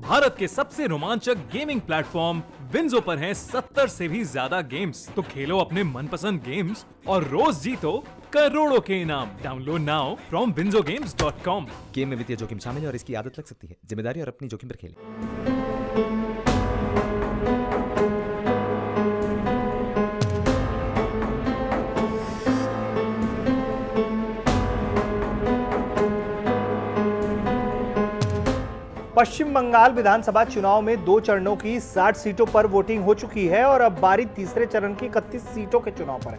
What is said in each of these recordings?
भारत के सबसे रोमांचक गेमिंग प्लेटफॉर्म विंजो पर हैं 70 से भी ज्यादा गेम्स। तो खेलो अपने मनपसंद गेम्स और रोज जीतो करोड़ों के इनाम। Download now from winzogames.com। Game में वित्तीय जोखिम शामिल है और इसकी आदत लग सकती है। जिम्मेदारी और अपनी जोखिम पर खेलें। पश्चिम बंगाल विधानसभा चुनाव में 2 चरणों की 60 सीटों पर वोटिंग हो चुकी है और अब बारी तीसरे चरण की 31 सीटों के चुनाव पर है।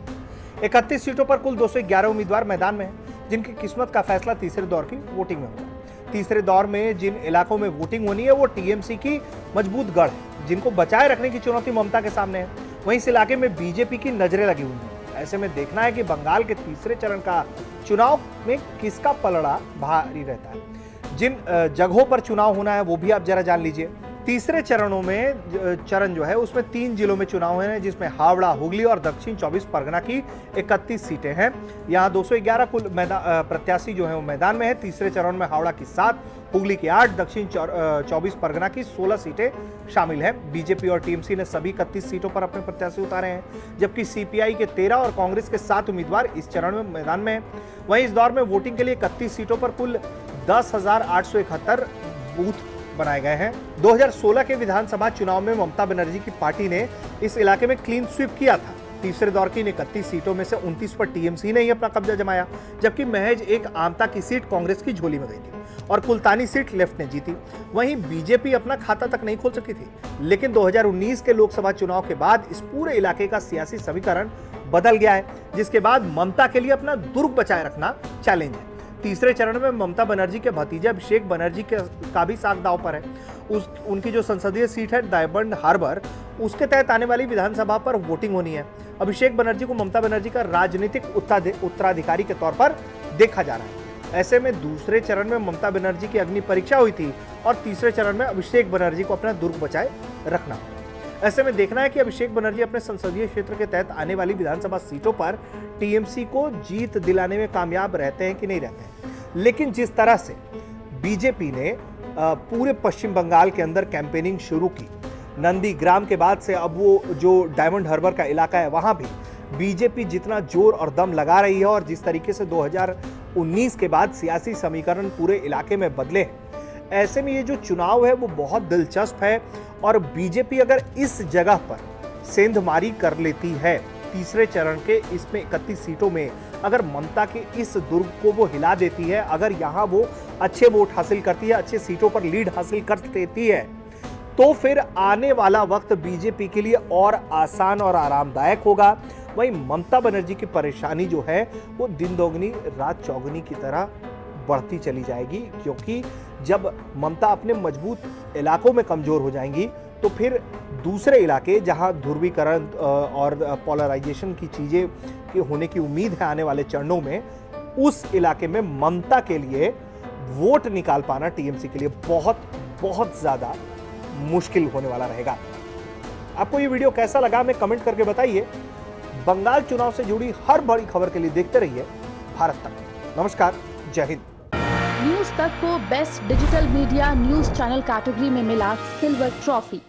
31 सीटों पर कुल 211 उम्मीदवार मैदान में हैं, जिनकी किस्मत का फैसला तीसरे दौर की वोटिंग में होगा। तीसरे दौर में जिन इलाकों में वोटिंग होनी है वो टीएमसी की मजबूत गढ़ है, जिनको बचाए रखने की चुनौती ममता के सामने है। वहीं इस इलाके में बीजेपी की नजरें लगी हुई हैं। ऐसे में देखना है कि बंगाल के तीसरे चरण का चुनाव में किसका पलड़ा भारी रहता है। जिन जगहों पर चुनाव होना है वो भी आप जरा जान लीजिए। तीसरे चरणों में चरण जो है उसमें 3 जिलों में चुनाव है, जिसमें हावड़ा, हुगली और दक्षिण 24 परगना की 31 सीटें हैं। यहाँ 211 कुल प्रत्याशी जो है वो मैदान में है। तीसरे चरण में हावड़ा की 7, हुगली की 8, दक्षिण 24 परगना की 16 सीटें शामिल हैं। बीजेपी और टीएमसी ने सभी 31 सीटों पर अपने प्रत्याशी उतारे हैं, जबकि सीपीआई के 13 और कांग्रेस के 7 उम्मीदवार इस चरण में मैदान में हैं। वहीं इस दौर में वोटिंग के लिए 31 सीटों पर कुल 10,871 बूथ बनाए गए हैं। 2016 के विधानसभा चुनाव में ममता बनर्जी की पार्टी ने इस इलाके में क्लीन स्वीप किया था। तीसरे दौर की 31 सीटों में से 29 पर टीएमसी ने ही अपना कब्जा जमाया, जबकि महज एक आमता की सीट कांग्रेस की झोली में गई थी और कुलतानी सीट लेफ्ट ने जीती। वहीं बीजेपी अपना खाता तक नहीं खोल सकी थी, लेकिन 2019 के लोकसभा चुनाव के बाद इस पूरे इलाके का सियासी समीकरण बदल गया है, जिसके बाद ममता के लिए अपना दुर्ग बचाए रखना चैलेंज है। तीसरे चरण में ममता बनर्जी के भतीजे अभिषेक बनर्जी का भी साख दांव पर है। उनकी जो संसदीय सीट है डायमंड हार्बर, उसके तहत आने वाली विधानसभा पर वोटिंग होनी है। अभिषेक बनर्जी को ममता बनर्जी का राजनीतिक उत्तराधिकारी के तौर पर देखा जा रहा है। ऐसे में दूसरे चरण में ममता बनर्जी की अग्नि परीक्षा हुई थी और तीसरे चरण में अभिषेक बनर्जी को अपना दुर्ग बचाए रखना। ऐसे में देखना है कि अभिषेक बनर्जी अपने संसदीय क्षेत्र के तहत आने वाली विधानसभा सीटों पर टीएमसी को जीत दिलाने में कामयाब रहते हैं कि नहीं रहते हैं। लेकिन जिस तरह से बीजेपी ने पूरे पश्चिम बंगाल के अंदर कैंपेनिंग शुरू की, नंदीग्राम के बाद से अब वो जो डायमंड हार्बर का इलाका है वहां भी बीजेपी जितना जोर और दम लगा रही है और जिस तरीके से 2019 के बाद सियासी समीकरण पूरे इलाके में बदले हैं, ऐसे में ये जो चुनाव है वो बहुत दिलचस्प है। और बीजेपी अगर इस जगह पर सेंधमारी कर लेती है तीसरे चरण के इसमें 31 सीटों में, अगर ममता के इस दुर्ग को वो हिला देती है, अगर यहाँ वो अच्छे वोट हासिल करती है, अच्छे सीटों पर लीड हासिल कर देती है, तो फिर आने वाला वक्त बीजेपी के लिए और आसान और आरामदायक होगा। वहीं ममता बनर्जी की परेशानी जो है वो दिन दोगुनी रात चौगुनी की तरह बढ़ती चली जाएगी, क्योंकि जब ममता अपने मजबूत इलाकों में कमजोर हो जाएंगी तो फिर दूसरे इलाके जहां ध्रुवीकरण और पोलराइजेशन की चीजें के होने की उम्मीद है आने वाले चरणों में, उस इलाके में ममता के लिए वोट निकाल पाना टीएमसी के लिए बहुत बहुत ज्यादा मुश्किल होने वाला रहेगा। आपको ये वीडियो कैसा लगा हमें कमेंट करके बताइए। बंगाल चुनाव से जुड़ी हर बड़ी खबर के लिए देखते रहिए भारत तक। नमस्कार, जय हिंद। न्यूज तक को best digital media news channel category में मिला सिल्वर ट्रॉफी।